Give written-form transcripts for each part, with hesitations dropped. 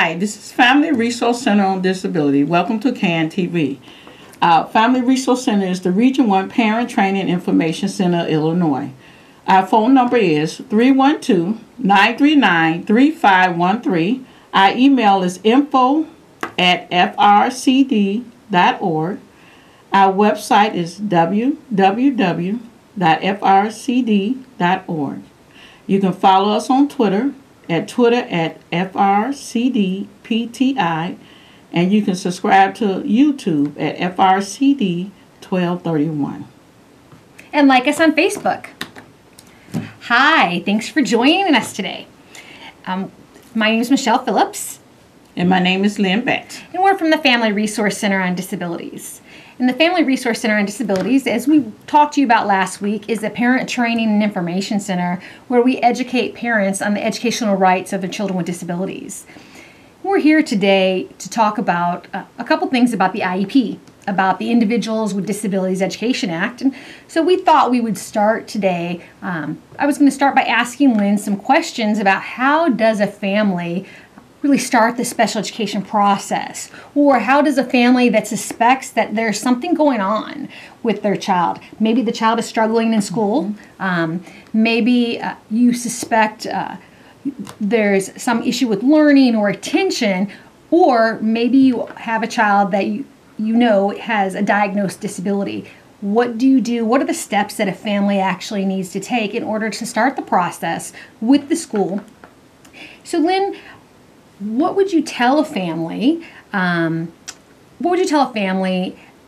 Hi, this is Family Resource Center on Disability. Welcome to CAN TV. Family Resource Center is the Region 1 Parent Training Information Center, Illinois. Our phone number is 312-939-3513. Our email is info@frcd.org. Our website is www.frcd.org. You can follow us on Twitter at FRCDPTI, and you can subscribe to YouTube at FRCD 1231. And like us on Facebook. Hi, thanks for joining us today. My name is Michelle Phillips. And my name is Lynn Betts. And we're from the Family Resource Center on Disabilities. And the Family Resource Center on Disabilities, as we talked to you about last week, is a parent training and information center where we educate parents on the educational rights of their children with disabilities. We're here today to talk about a couple things about the IEP, about the Individuals with Disabilities Education Act. And so we thought we would start today. I was going to start by asking Lynn some questions about how does a family really start the special education process, or how does a family that suspects that there's something going on with their child, maybe the child is struggling in school, maybe you suspect there's some issue with learning or attention, or maybe you have a child that you know has a diagnosed disability. What do you do? What are the steps that a family actually needs to take in order to start the process with the school? So Lynn, what would you tell a family?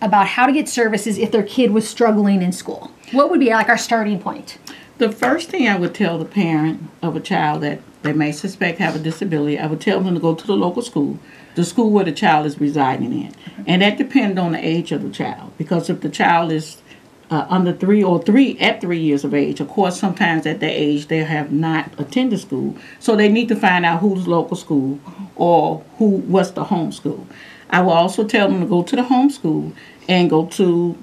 About how to get services if their kid was struggling in school? What would be like our starting point? The first thing I would tell the parent of a child that they may suspect have a disability, I would tell them to go to the local school, the school where the child is residing in. And that depends on the age of the child, because if the child is under 3 or 3 at 3 years of age, of course, sometimes at that age they have not attended school, so they need to find out who's local school or what's the home school. I will also tell them to go to the home school and go to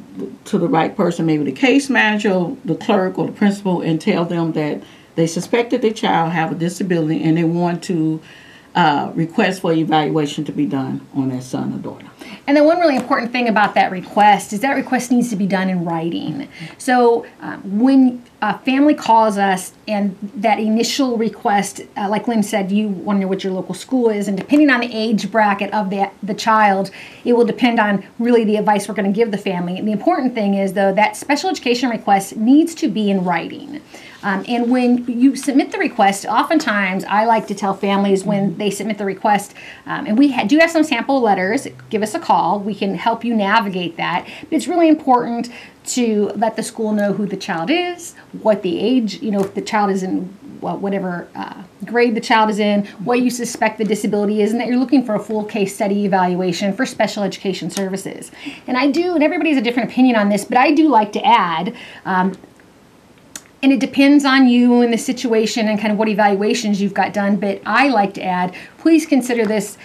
the right person, maybe the case manager, the clerk, or the principal, and tell them that they suspect that their child have a disability and they want to request for evaluation to be done on their son or daughter. And then one really important thing about that request is that request needs to be done in writing. So when a family calls us and that initial request, like Lynn said, you want to know what your local school is, and depending on the age bracket of the child, it will depend on really the advice we're going to give the family. And the important thing is, though, that special education request needs to be in writing. And when you submit the request, oftentimes I like to tell families when they submit the request, and we do have some sample letters, give us a call. We can help you navigate that. But it's really important to let the school know who the child is, what the age, if the child is in whatever grade the child is in, what you suspect the disability is, and that you're looking for a full case study evaluation for special education services. And everybody has a different opinion on this, but I do like to add, and it depends on you and the situation and kind of what evaluations you've got done, but I like to add, please consider this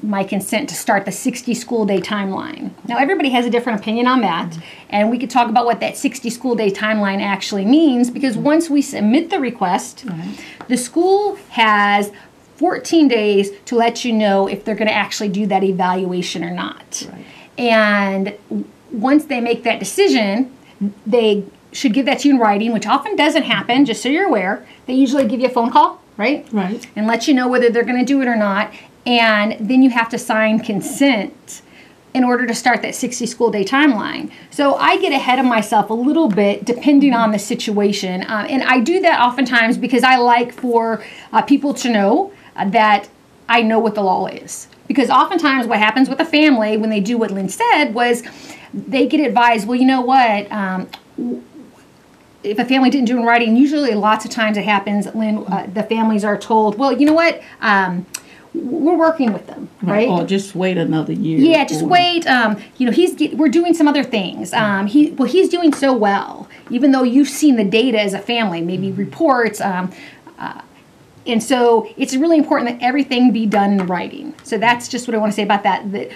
my consent to start the 60 school day timeline. Now, everybody has a different opinion on that, and we could talk about what that 60 school day timeline actually means, because once we submit the request, the school has 14 days to let you know if they're going to actually do that evaluation or not. Right. And once they make that decision, they should give that to you in writing, which often doesn't happen, just so you're aware. They usually give you a phone call, right? Right. And let you know whether they're going to do it or not. And then you have to sign consent in order to start that 60 school day timeline. So I get ahead of myself a little bit depending on the situation. And I do that oftentimes because I like for people to know that I know what the law is. Because oftentimes what happens with a family when they do what Lynn said was they get advised, well, you know what, if a family didn't do it in writing, usually lots of times it happens, Lynn, the families are told, well, you know what, we're working with them, right? Or just wait another year. Yeah, just wait. We're doing some other things. He's doing so well, even though you've seen the data as a family, maybe reports. And so it's really important that everything be done in writing. So that's just what I want to say about that.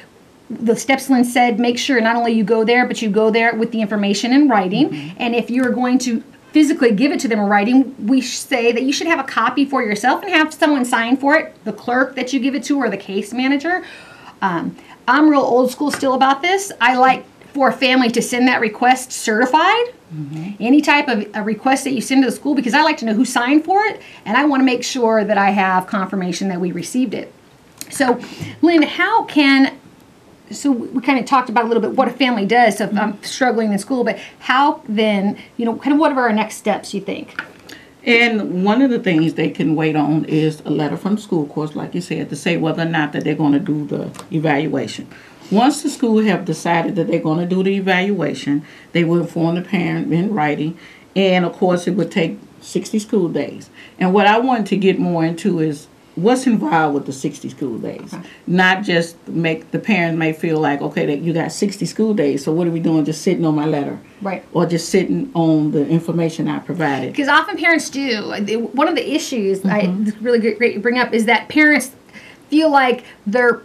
The steps Lynn said, make sure not only you go there, but you go there with the information in writing. And if you're going to physically give it to them in writing, we say that you should have a copy for yourself and have someone sign for it, the clerk that you give it to or the case manager. I'm real old school still about this. I like for a family to send that request certified. Any type of a request that you send to the school, because I like to know who signed for it, and I want to make sure that I have confirmation that we received it. So, Lynn, so we kind of talked about a little bit what a family does. So if I'm struggling in school, but how then, kind of what are our next steps, you think? And one of the things they can wait on is a letter from the school, of course, like you said, to say whether or not that they're going to do the evaluation. Once the school have decided that they're going to do the evaluation, they will inform the parent in writing, and of course it would take 60 school days. And what I wanted to get more into is what's involved with the 60 school days. Not just make the parents may feel like, okay, that you got 60 school days, so what are we doing, just sitting on my letter? Right. Or just sitting on the information I provided. Because often parents do. One of the issues, it's really great you bring up, is that parents feel like they're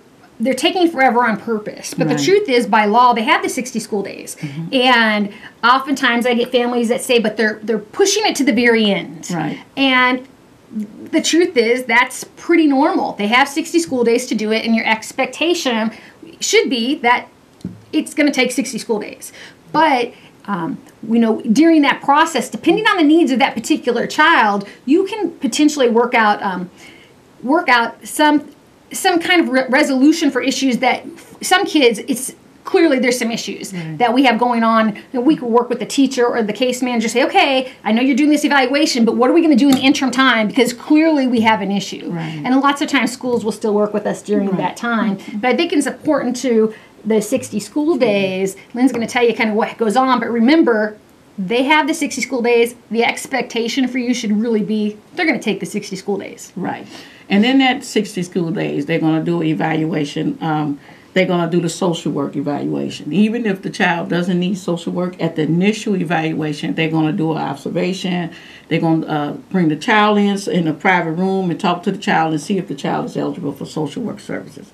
taking forever on purpose. But the truth is, by law, they have the 60 school days. And oftentimes I get families that say, but they're pushing it to the very end. Right. And the truth is, that's pretty normal. They have 60 school days to do it, and your expectation should be that it's going to take 60 school days. But during that process, depending on the needs of that particular child, you can potentially work out some kind of resolution for issues that some kids, it's clearly there's some issues that we have going on. We could work with the teacher or the case manager, say, okay, I know you're doing this evaluation, but what are we going to do in the interim time? Because clearly we have an issue. And lots of times schools will still work with us during that time. But I think it's important to the 60 school days. Lynn's going to tell you kind of what goes on, but remember, they have the 60 school days. The expectation for you should really be they're going to take the 60 school days. Right. And in that 60 school days, they're going to do evaluation. They're going to do the social work evaluation. Even if the child doesn't need social work, at the initial evaluation, they're going to do an observation. They're going to bring the child in a private room and talk to the child and see if the child is eligible for social work services.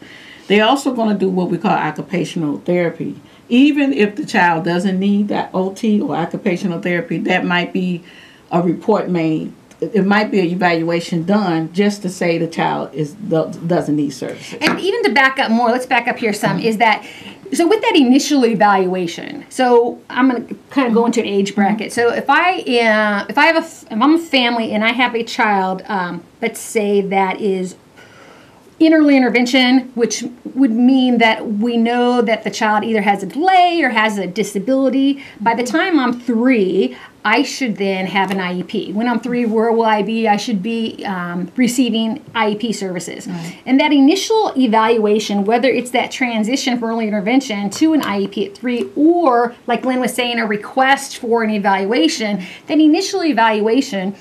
They're also going to do what we call occupational therapy. Even if the child doesn't need that OT or occupational therapy, that might be a report made. It might be an evaluation done just to say the child doesn't need services. And even to back up more, let's back up here some, is that, so with that initial evaluation, so I'm going to kind of go into an age bracket. So if I'm a family and I have a child, let's say that is in early intervention, which would mean that we know that the child either has a delay or has a disability. By the time I'm 3, I should then have an IEP. When I'm 3, where will I be? I should be receiving IEP services. And that initial evaluation, whether it's that transition from early intervention to an IEP at 3, or like Lynn was saying, a request for an evaluation, that initial evaluation,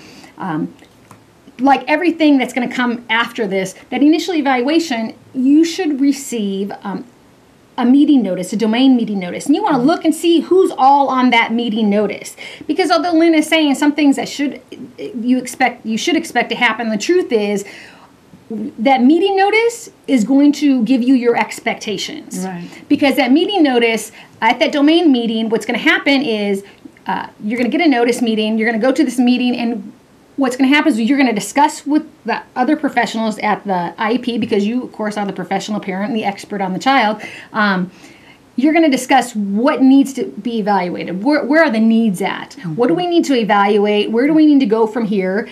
like everything that's going to come after this, that initial evaluation, you should receive a meeting notice, a domain meeting notice. And you want to look and see who's all on that meeting notice. Because although Lynn is saying some things that you should expect to happen, the truth is that meeting notice is going to give you your expectations. Because that meeting notice, at that domain meeting, what's going to happen is you're going to get a notice meeting, you're going to go to this meeting, and what's going to happen is you're going to discuss with the other professionals at the IEP, because you, of course, are the professional parent and the expert on the child. You're going to discuss what needs to be evaluated. Where are the needs at? What do we need to evaluate? Where do we need to go from here?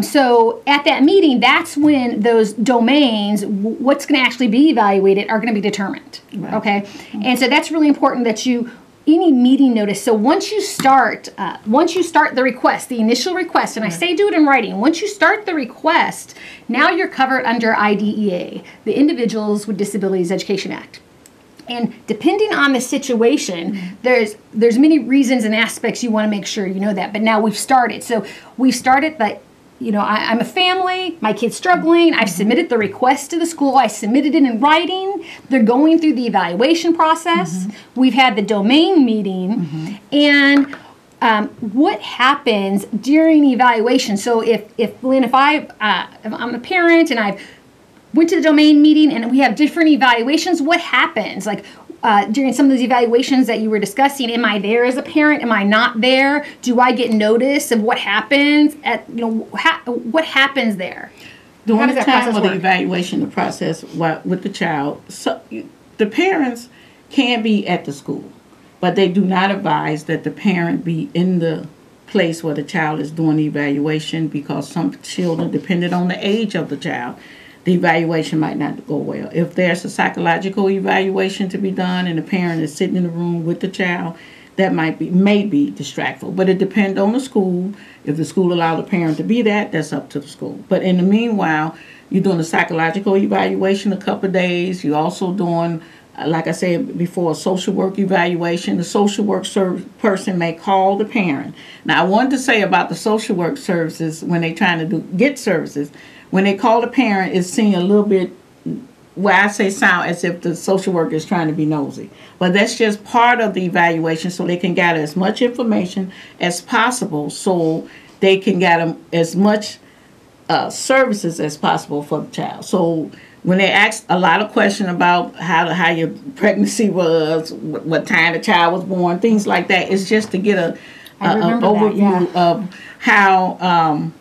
So at that meeting, that's when those domains, what's going to actually be evaluated, are going to be determined. Okay? And so that's really important that any meeting notice. So once you start the request, the initial request, and I say do it in writing, once you start the request, now you're covered under IDEA, the Individuals with Disabilities Education Act. And depending on the situation, there's many reasons and aspects you want to make sure you know that. But now we've started. So we've started that. I'm a family, my kid's struggling, I've submitted the request to the school, I submitted it in writing, they're going through the evaluation process, we've had the domain meeting, and what happens during evaluation? So if I'm a parent and I've went to the domain meeting and we have different evaluations, what happens? Like, during some of those evaluations that you were discussing, am I there as a parent? Am I not there? Do I get notice of what happens what happens there? During the time of the evaluation, the process with the child, so the parents can be at the school, but they do not advise that the parent be in the place where the child is doing the evaluation, because some children, depending on the age of the child, the evaluation might not go well. If there's a psychological evaluation to be done and the parent is sitting in the room with the child, that may be distractful. But it depends on the school. If the school allows the parent to be that's up to the school. But in the meanwhile, you're doing a psychological evaluation a couple of days. You're also doing, like I said before, a social work evaluation. The social work person may call the parent. Now, I wanted to say about the social work services, when they're trying to get services, when they call the parent, it's seen a little bit, where I say sound as if the social worker is trying to be nosy. But that's just part of the evaluation, so they can gather as much information as possible so they can gather as much services as possible for the child. So when they ask a lot of questions about how your pregnancy was, what time the child was born, things like that, it's just to get an overview of how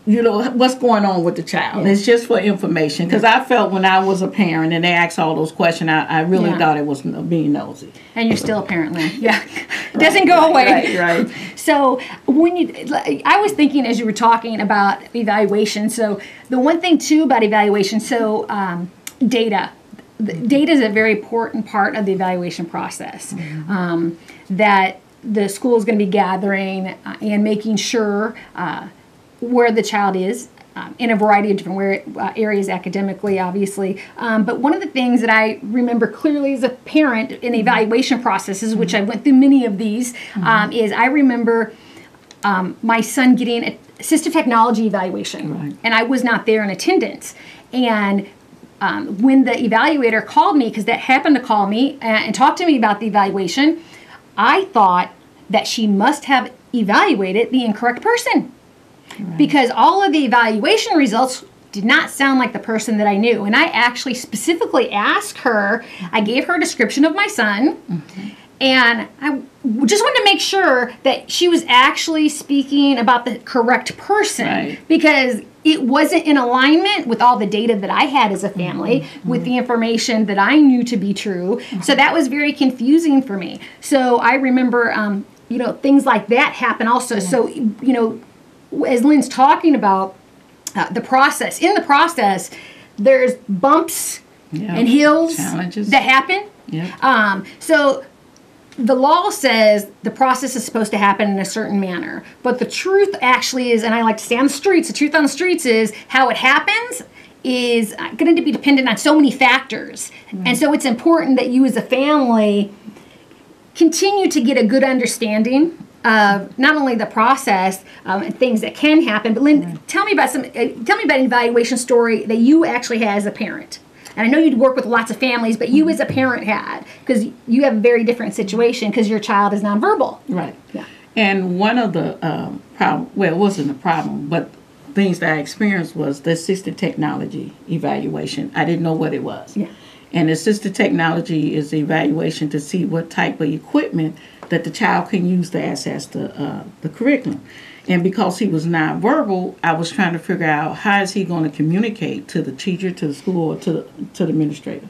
what's going on with the child. It's just for information. Because I felt when I was a parent and they asked all those questions, I really thought it was being nosy. And you're still a parent, Lynn. Yeah. It doesn't go away. Right. So I was thinking as you were talking about evaluation, so the one thing too about evaluation, data. Data is a very important part of the evaluation process. That the school is going to be gathering and making sure where the child is in a variety of different areas academically, obviously. But one of the things that I remember clearly as a parent in evaluation processes, which I went through many of these, is I remember my son getting an assistive technology evaluation, and I was not there in attendance. And when the evaluator called me, because that happened to call me and talk to me about the evaluation, I thought that she must have evaluated the incorrect person. Because all of the evaluation results did not sound like the person that I knew. And I actually specifically asked her, I gave her a description of my son, and I just wanted to make sure that she was actually speaking about the correct person, because it wasn't in alignment with all the data that I had as a family, with the information that I knew to be true. So that was very confusing for me. So I remember, things like that happen also. So, as Lynn's talking about the process, in the process, there's bumps and hills that happen. So the law says the process is supposed to happen in a certain manner. But the truth actually is, and I like to say on the streets, the truth on the streets is how it happens is going to be dependent on so many factors. And so it's important that you as a family continue to get a good understanding of not only the process and things that can happen, but Lynn, tell me about an evaluation story that you actually had as a parent. And I know you'd work with lots of families, but you as a parent had, because you have a very different situation because your child is nonverbal. Right. Yeah. And one of the it wasn't a problem, but things that I experienced was the assistive technology evaluation. I didn't know what it was. Yeah. And assistive technology is the evaluation to see what type of equipment that the child can use to access the curriculum. And because he was nonverbal, I was trying to figure out how is he going to communicate to the teacher, to the school, or to the administrator.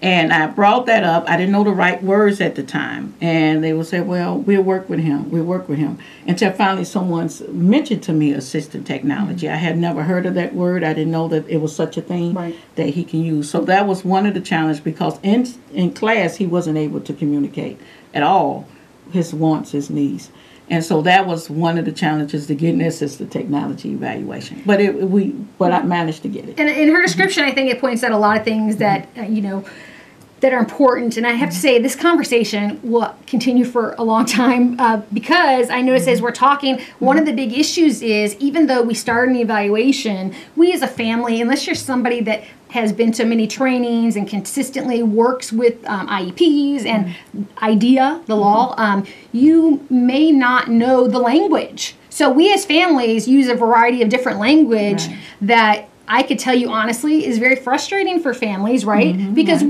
And I brought that up. I didn't know the right words at the time. And they would say, well, we'll work with him. Until finally someone mentioned to me assistive technology. I had never heard of that word. I didn't know that it was such a thing that he can use. So that was one of the challenges, because in class he wasn't able to communicate at all his wants, his needs. And so that was one of the challenges to getting assistive technology evaluation. But I managed to get it. And in her description, I think it points out a lot of things that, that are important. And I have to say, this conversation will continue for a long time because I notice as we're talking, one of the big issues is, even though we start an evaluation, we as a family, unless you're somebody that has been to many trainings and consistently works with IEPs and IDEA, the law, you may not know the language. So we as families use a variety of different language that I could tell you honestly is very frustrating for families, right? Because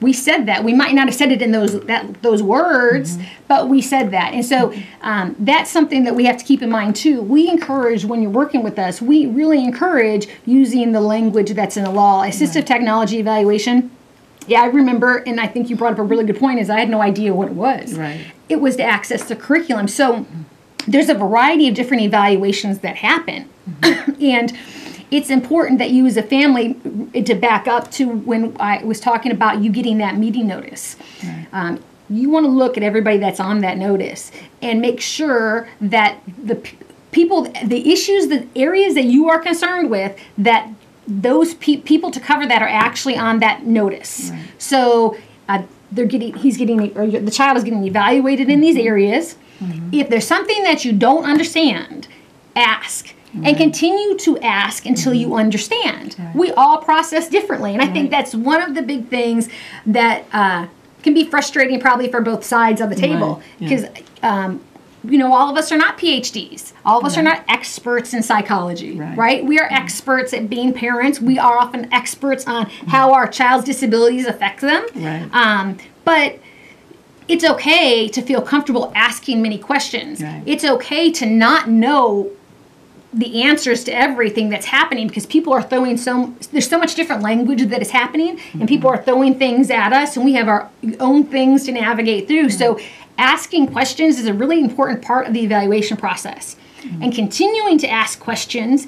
we said that. We might not have said it in those words, but we said that. And so that's something that we have to keep in mind too. We encourage, when you're working with us, we really encourage using the language that's in the law. Assistive technology evaluation. Yeah, I remember, and I think you brought up a really good point, is I had no idea what it was. Right. It was to access the curriculum. So there's a variety of different evaluations that happen. And it's important that you as a family, to back up to when I was talking about you getting that meeting notice. Right. You want to look at everybody that's on that notice and make sure that the people, the issues, the areas that you are concerned with, that those people to cover that are actually on that notice. Right. So the child is getting evaluated in these areas. If there's something that you don't understand, ask. And continue to ask until you understand. Right. We all process differently. And I think that's one of the big things that can be frustrating probably for both sides of the table. Because, all of us are not PhDs. All of us are not experts in psychology, right? We are experts at being parents. We are often experts on how our child's disabilities affect them. Right. But it's okay to feel comfortable asking many questions. Right. It's okay to not know the answers to everything that's happening, because people are throwing there's so much different language that is happening, and people are throwing things at us, and we have our own things to navigate through. So asking questions is a really important part of the evaluation process. And continuing to ask questions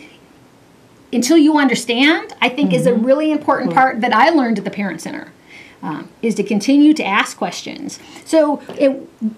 until you understand, I think is a really important part that I learned at the Parent Center. Is to continue to ask questions. So,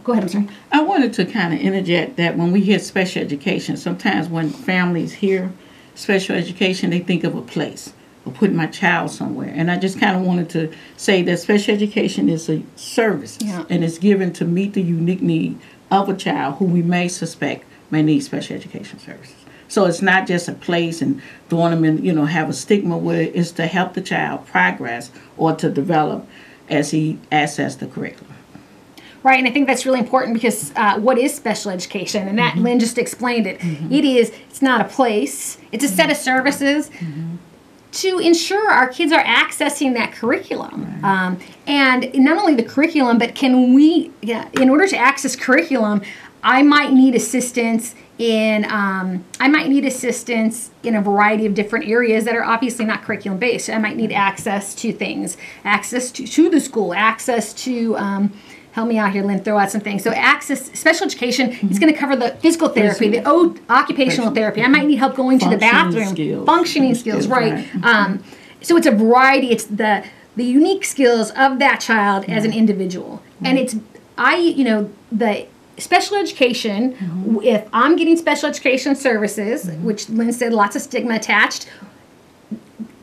go ahead, I'm sorry. I wanted to kind of interject that when we hear special education, sometimes when families hear special education, they think of a place or putting my child somewhere. And I just kind of wanted to say that special education is a service, and it's given to meet the unique need of a child who we may suspect may need special education services. So it's not just a place and throwing them in, have a stigma with it. It's to help the child progress or to develop as he accesses the curriculum. Right, and I think that's really important because what is special education? And that Lynn just explained it. It's not a place. It's a set of services to ensure our kids are accessing that curriculum. Right. And not only the curriculum, but in order to access curriculum, I might need assistance in a variety of different areas that are obviously not curriculum based. I might need access to things, access to the school, access to help me out here, Lynn, throw out some things. So special education is going to cover the physical therapy, the occupational therapy. I might need help going to the bathroom, functioning skills, right? So it's a variety. It's the unique skills of that child as an individual, and it's the special education, if I'm getting special education services, which Lynn said lots of stigma attached,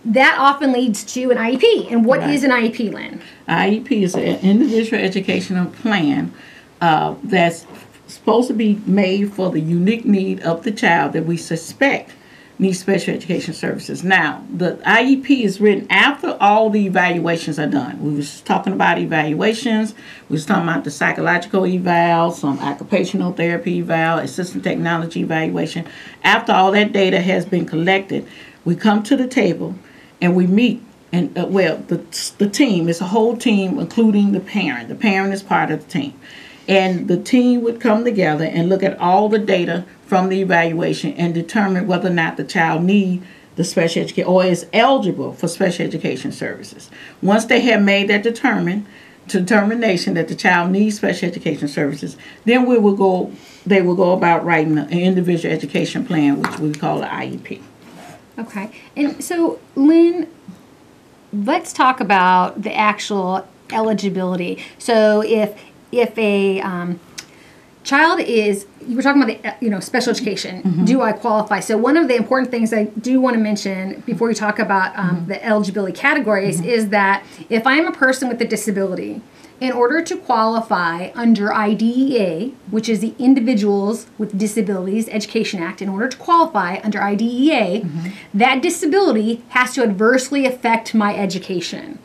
that often leads to an IEP. And what is an IEP, Lynn? IEP is an individual educational plan that's supposed to be made for the unique need of the child that we suspect needs special education services. Now, the IEP is written after all the evaluations are done. We was talking about evaluations. We was talking about the psychological eval, some occupational therapy eval, assistive technology evaluation. After all that data has been collected, we come to the table and we meet. And the team is a whole team, including the parent. The parent is part of the team. And the team would come together and look at all the data from the evaluation and determine whether or not the child needs the special education or is eligible for special education services. Once they have made that determination that the child needs special education services, then they will go about writing an individual education plan, which we call an IEP. Okay. And so, Lynn, let's talk about the actual eligibility. So if a child is, you were talking about the special education, do I qualify? So one of the important things I do want to mention before we talk about the eligibility categories is that if I'm a person with a disability, in order to qualify under IDEA, which is the Individuals with Disabilities Education Act, in order to qualify under IDEA, that disability has to adversely affect my education.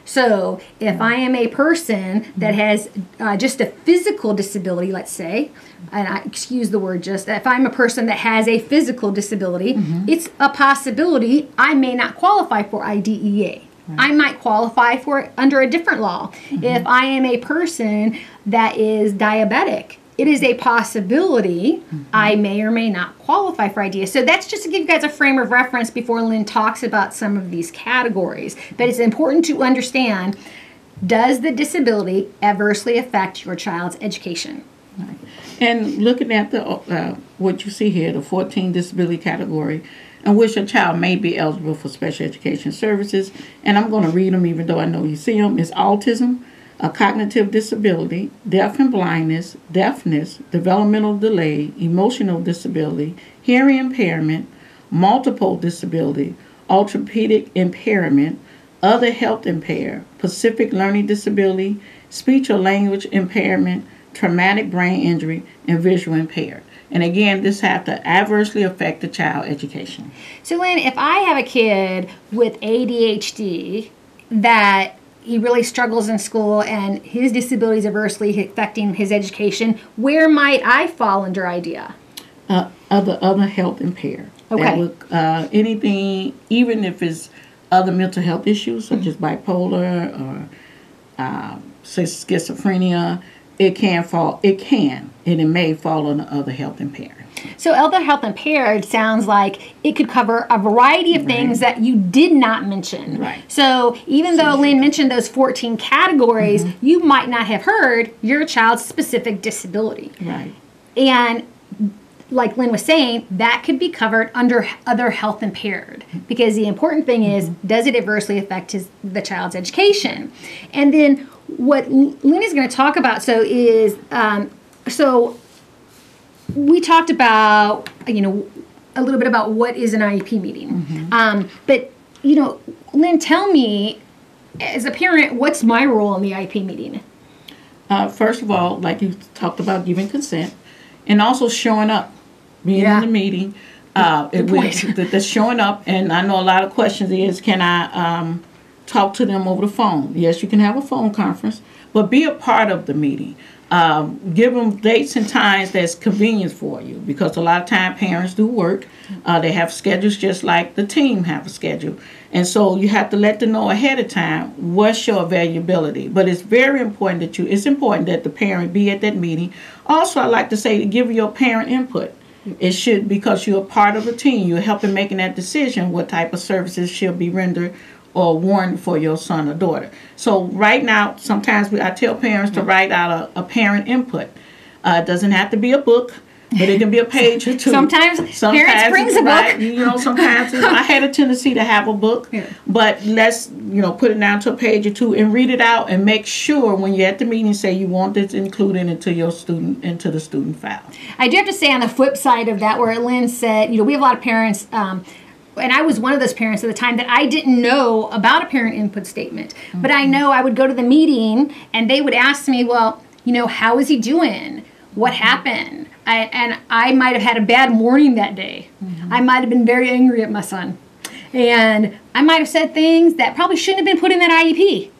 So if I am a person that has just a physical disability, let's say, and I excuse the word just, if I'm a person that has a physical disability, it's a possibility I may not qualify for IDEA. I might qualify for it under a different law. If I am a person that is diabetic, it is a possibility I may or may not qualify for IDEA. So that's just to give you guys a frame of reference before Lynn talks about some of these categories. But it's important to understand, does the disability adversely affect your child's education? Right. And looking at the what you see here, the 14 disability category, in which a child may be eligible for special education services, and I'm going to read them even though I know you see them, is autism, a cognitive disability, deaf and blindness, deafness, developmental delay, emotional disability, hearing impairment, multiple disability, orthopedic impairment, other health impaired, specific learning disability, speech or language impairment, traumatic brain injury, and visual impaired. And again, this has to adversely affect the child education. So Lynn, if I have a kid with ADHD that he really struggles in school and his disability is adversely affecting his education, where might I fall under IDEA? Other health impaired. Okay. That would, anything, even if it's other mental health issues such as bipolar or schizophrenia, it can, and it may fall under other health impaired. So other health impaired sounds like it could cover a variety of things that you did not mention. Right. So even though Lynn mentioned those 14 categories, you might not have heard your child's specific disability. Right. And like Lynn was saying, that could be covered under other health impaired, because the important thing is, does it adversely affect the child's education? And then what Lynn is going to talk about is we talked about, a little bit about what is an IEP meeting. But, Lynn, tell me, as a parent, what's my role in the IEP meeting? First of all, like you talked about, giving consent and also showing up, being in the meeting. That's showing up. And I know a lot of questions is, can I talk to them over the phone? Yes, you can have a phone conference, but be a part of the meeting. Give them dates and times that's convenient for you, because a lot of time parents do work. They have schedules just like the team have a schedule. And so you have to let them know ahead of time what's your availability. But it's very important it's important that the parent be at that meeting. Also, I like to say, give your parent input. It should, because you're a part of a team. You're helping making that decision what type of services should be rendered or warranted for your son or daughter. So right now, sometimes I tell parents to write out a parent input. It doesn't have to be a book, but it can be a page or two. Sometimes parents brings a book. Sometimes I had a tendency to have a book, but let's put it down to a page or two and read it out, and make sure when you're at the meeting, say you want this included into the student file. I do have to say, on the flip side of that, where Lynn said, we have a lot of parents. And I was one of those parents at the time that I didn't know about a parent input statement. But I know I would go to the meeting and they would ask me, well, how is he doing? What happened? And I might have had a bad morning that day. I might have been very angry at my son. And I might have said things that probably shouldn't have been put in that IEP.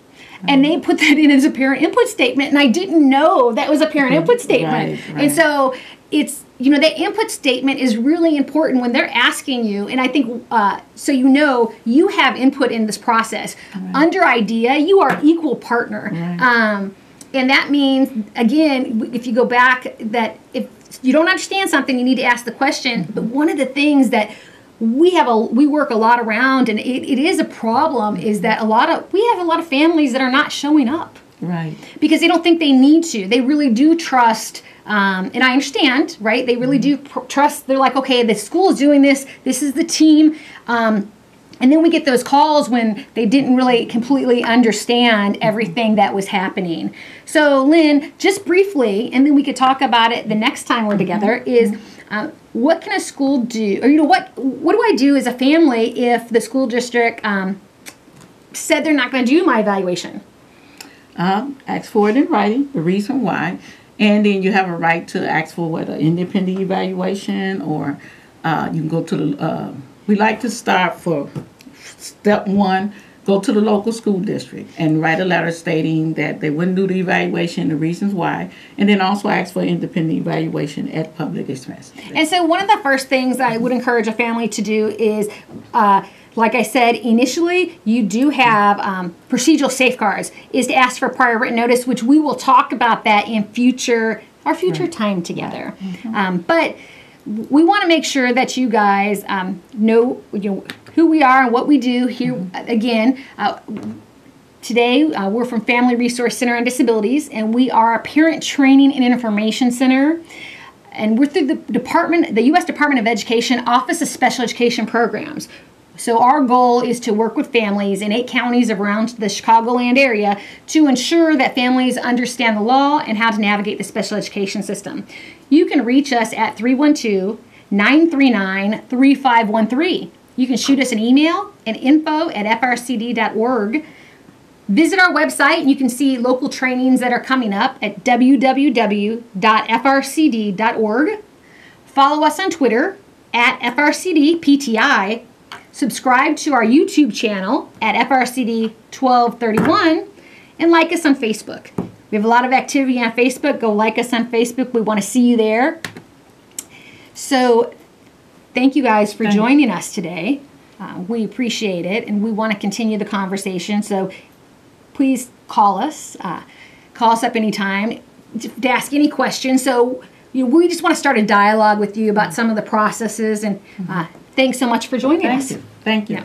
And they put that in as a parent input statement, and I didn't know that was a parent input statement. Right. And so it's, that input statement is really important when they're asking you, and I think, so you have input in this process. Right. Under IDEA, you are equal partner. Right. And that means, again, if you go back, that if you don't understand something, you need to ask the question. But one of the things that we work a lot around, and it is a problem, is that we have a lot of families that are not showing up. Right. Because they don't think they need to. They really do trust, and I understand, right? They really do trust. They're like, okay, the school is doing this. This is the team. And then we get those calls when they didn't really completely understand everything that was happening. So, Lynn, just briefly, and then we could talk about it the next time we're together, is what can a school do? Or, what do I do as a family if the school district said they're not going to do my evaluation? Ask for it in writing, the reason why. And then you have a right to ask for an independent evaluation, or you can go to the... we like to start for step one, go to the local school district and write a letter stating that they wouldn't do the evaluation, the reasons why, and then also ask for independent evaluation at public expense. And so one of the first things I would encourage a family to do is, like I said, initially, you do have procedural safeguards, is to ask for prior written notice, which we will talk about that in our future time together. But we want to make sure that you guys know, who we are and what we do here. Again, today we're from Family Resource Center on Disabilities, and we are a parent training and information center. And we're through the U.S. Department of Education Office of Special Education Programs. So our goal is to work with families in 8 counties around the Chicagoland area to ensure that families understand the law and how to navigate the special education system. You can reach us at 312-939-3513. You can shoot us an email at info@frcd.org. Visit our website and you can see local trainings that are coming up at www.frcd.org. Follow us on Twitter at FRCDPTI. Subscribe to our YouTube channel at FRCD1231 and like us on Facebook. We have a lot of activity on Facebook. Go like us on Facebook. We want to see you there. So thank you guys for joining us today. We appreciate it, and we want to continue the conversation. So please call us. Call us up anytime to ask any questions. So we just want to start a dialogue with you about some of the processes. And thanks so much for joining us. Thank you. Yeah.